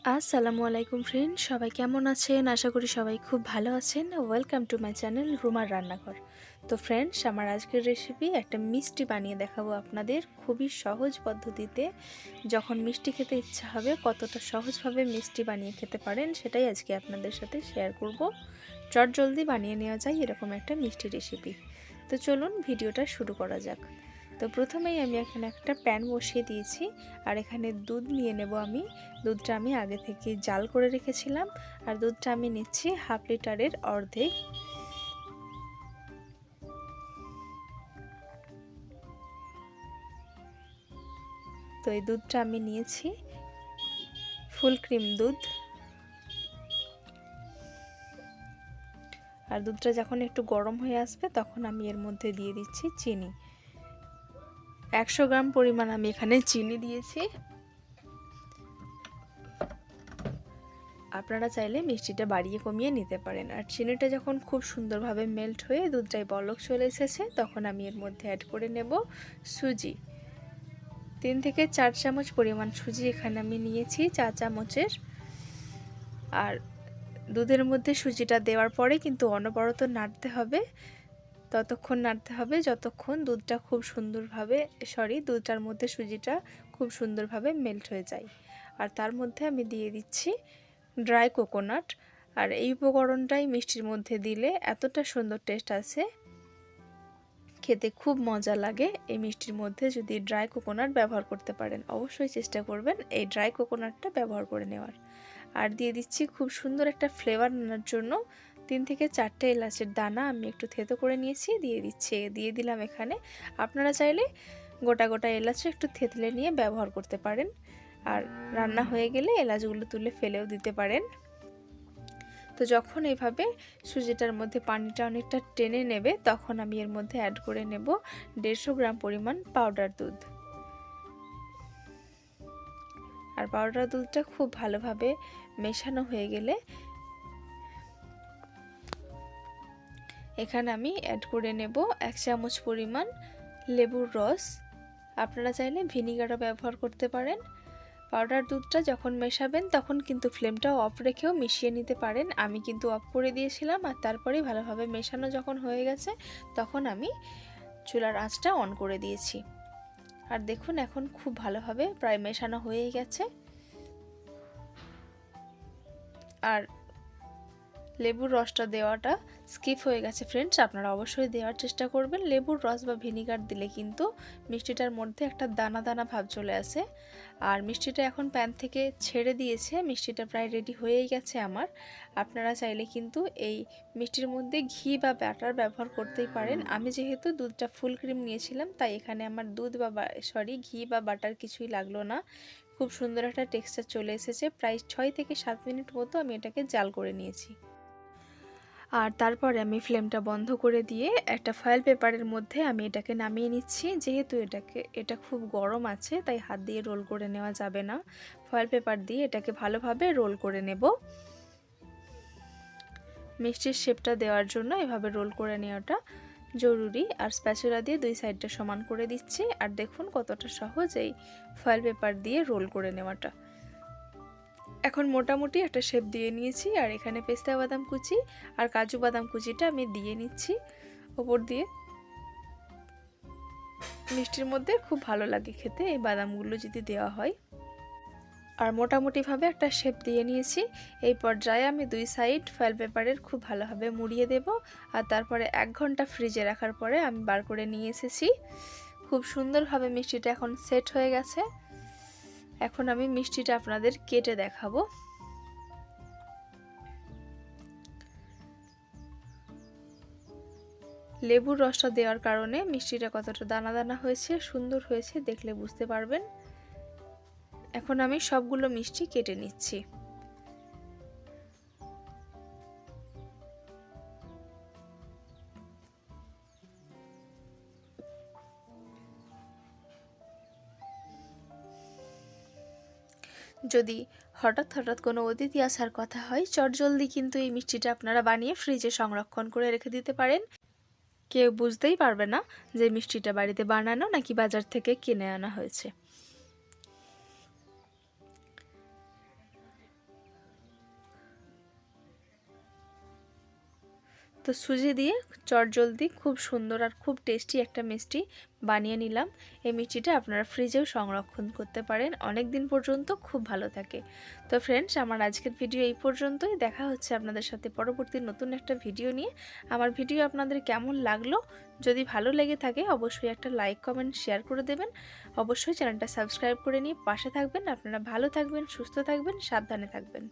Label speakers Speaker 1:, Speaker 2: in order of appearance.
Speaker 1: আসসালামু আলাইকুম ফ্রেন্ড, সবাই কেমন আছেন? আশা করি সবাই খুব ভালো আছেন। ওয়েলকাম টু মাই চ্যানেল রুমার রান্নাঘর। তো ফ্রেন্ডস, আমার আজকের রেসিপি একটা মিষ্টি বানিয়ে দেখাবো আপনাদের খুবই সহজ পদ্ধতিতে। যখন মিষ্টি খেতে ইচ্ছা হবে কতটা সহজভাবে মিষ্টি বানিয়ে খেতে পারেন সেটাই আজকে আপনাদের সাথে শেয়ার করব। চটজলদি বানিয়ে নেওয়া যায় এরকম একটা মিষ্টি রেসিপি। তো চলুন ভিডিওটা শুরু করা যাক। তো প্রথমেই আমি এখানে একটা প্যান বসিয়ে দিয়েছি আর এখানে দুধ নিয়ে নেব আমি। দুধটা আমি আগে থেকে জাল করে রেখেছিলাম আর দুধটা আমি নিচ্ছি হাফ লিটারের অর্ধেক। তো এই দুধটা আমি নিয়েছি ফুল ক্রিম দুধ। আর দুধটা যখন একটু গরম হয়ে আসবে তখন আমি এর মধ্যে দিয়ে দিচ্ছি চিনি। 100 গ্রাম পরিমাণ আমি এখানে চিনি দিয়েছি। আপনারা চাইলে মিষ্টিটা বাড়িয়ে কমিয়ে নিতে পারেন। আর চিনিটা যখন খুব সুন্দরভাবে মেল্ট হয়ে দুধটায় বলক চলে এসেছে তখন আমি এর মধ্যে অ্যাড করে নেব সুজি। 3 থেকে 4 চামচ পরিমাণ সুজি এখানে আমি নিয়েছি, চা চামচের। আর দুধের মধ্যে সুজিটা দেওয়ার পরে কিন্তু অনবরত নাড়তে হবে, ততক্ষণ নাড়তে হবে যতক্ষণ দুধটা খুব সুন্দরভাবে দুধটার মধ্যে সুজিটা খুব সুন্দরভাবে মেল্ট হয়ে যায়। আর তার মধ্যে আমি দিয়ে দিচ্ছি ড্রাই কোকোনাট। আর এই উপকরণটাই মিষ্টির মধ্যে দিলে এতটা সুন্দর টেস্ট আছে, খেতে খুব মজা লাগে। এই মিষ্টির মধ্যে যদি ড্রাই কোকোনাট ব্যবহার করতে পারেন অবশ্যই চেষ্টা করবেন এই ড্রাই কোকোনাটটা ব্যবহার করে নেওয়ার। আর দিয়ে দিচ্ছি খুব সুন্দর একটা ফ্লেভার আনার জন্য 3 থেকে 4টে এলাচের দানা আমি একটু থেতো করে নিয়েছি, দিয়ে দিলাম এখানে। আপনারা চাইলে গোটা গোটা এলাচও একটু থেতলে নিয়ে ব্যবহার করতে পারেন। আর রান্না হয়ে গেলে এলাচগুলো তুলে ফেলেও দিতে পারেন। তো যখন এইভাবে সুজিটার মধ্যে পানিটা অনেকটা টেনে নেবে তখন আমি এর মধ্যে অ্যাড করে নেব 150 গ্রাম পরিমাণ পাউডার দুধ। আর পাউডার দুধটা খুব ভালোভাবে মেশানো হয়ে গেলে এখানে আমি অ্যাড করে নেব 1 চামচ পরিমাণ লেবুর রস। আপনারা চাইলে ভিনিগারও ব্যবহার করতে পারেন। পাউডার দুধটা যখন মেশাবেন তখন কিন্তু ফ্লেমটা অফ রেখেও মিশিয়ে নিতে পারেন। আমি কিন্তু অফ করে দিয়েছিলাম আর তারপরেই ভালোভাবে মেশানো যখন হয়ে গেছে তখন আমি চুলার আঁচটা অন করে দিয়েছি। আর দেখুন এখন খুব ভালোভাবে প্রায় মেশানো হয়ে গেছে। আর লেবুর রসটা দেওয়াটা স্কিপ হয়ে গেছে ফ্রেন্ডস, আপনারা অবশ্যই দেওয়ার চেষ্টা করবেন। লেবুর রস বা ভিনিগার দিলে কিন্তু মিষ্টিটার মধ্যে একটা দানা দানা ভাব চলে আসে। আর মিষ্টিটা এখন প্যান থেকে ছেড়ে দিয়েছে, মিষ্টিটা প্রায় রেডি হয়েই গেছে আমার। আপনারা চাইলে কিন্তু এই মিষ্টির মধ্যে ঘি বা বাটার ব্যবহার করতেই পারেন। আমি যেহেতু দুধটা ফুল ক্রিম নিয়েছিলাম তাই এখানে আমার ঘি বা বাটার কিছুই লাগলো না। খুব সুন্দর একটা টেক্সচার চলে এসেছে। প্রায় 6 থেকে 7 মিনিট মতো আমি এটাকে জাল করে নিয়েছি। আর তারপরে আমি ফ্লেমটা বন্ধ করে দিয়ে একটা ফয়েল পেপারের মধ্যে আমি এটাকে নামিয়ে নিচ্ছি। যেহেতু এটা খুব গরম আছে তাই হাত দিয়ে রোল করে নেওয়া যাবে না। ফয়েল পেপার দিয়ে এটাকে ভালোভাবে রোল করে নেব। মিষ্টির শেপটা দেওয়ার জন্য এভাবে রোল করে নেওয়াটা জরুরি। আর স্প্যাচুলা দিয়ে দুই সাইডটা সমান করে দিচ্ছি। আর দেখুন কতটা সহজ এই ফয়েল পেপার দিয়ে রোল করে নেওয়াটা। এখন মোটামুটি একটা শেপ দিয়ে নিয়েছি। আর এখানে পেস্তা বাদাম কুচি আর কাজু বাদাম কুচিটা আমি দিয়ে নিচ্ছি ওপর দিয়ে। মিষ্টির মধ্যে খুব ভালো লাগে খেতে এই বাদামগুলো যদি দেওয়া হয়। আর মোটামুটিভাবে একটা শেপ দিয়ে নিয়েছি। এই পর্যায়ে আমি দুই সাইড ফয়েল পেপারের খুব ভালোভাবে মুড়িয়ে দেব। আর তারপরে 1 ঘন্টা ফ্রিজে রাখার পরে আমি বার করে নিয়ে এসেছি। খুব সুন্দরভাবে মিষ্টিটা এখন সেট হয়ে গেছে। এখন আমি মিষ্টিটা আপনাদের কেটে দেখাবো। লেবুর রসটা দেওয়ার কারণে মিষ্টিটা কতটা দানা দানা হয়েছে, সুন্দর হয়েছে দেখলে বুঝতে পারবেন। এখন আমি সবগুলো মিষ্টি কেটে নিচ্ছি। যদি হঠাৎ কোনো অতিথি আসার কথা হয় চটজলদি কিন্তু এই মিষ্টিটা আপনারা বানিয়ে ফ্রিজে সংরক্ষণ করে রেখে দিতে পারেন। কেউ বুঝতেই পারবে না যে মিষ্টিটা বাড়িতে বানানো নাকি বাজার থেকে কিনে আনা হয়েছে। তো সুজি দিয়ে চটজলদি খুব সুন্দর আর খুব টেস্টি একটা মিষ্টি বানিয়ে নিলাম। এই মিষ্টিটা আপনারা ফ্রিজেও সংরক্ষণ করতে পারেন, অনেক দিন পর্যন্ত খুব ভালো থাকে। তো ফ্রেন্ডস, আমার আজকের ভিডিও এই পর্যন্তই। দেখা হচ্ছে আপনাদের সাথে পরবর্তী নতুন একটা ভিডিও নিয়ে। আমার ভিডিও আপনাদের কেমন লাগলো, যদি ভালো লেগে থাকে অবশ্যই একটা লাইক কমেন্ট শেয়ার করে দেবেন। অবশ্যই চ্যানেলটা সাবস্ক্রাইব করে নিয়ে পাশে থাকবেন। আপনারা ভালো থাকবেন, সুস্থ থাকবেন, সাবধানে থাকবেন।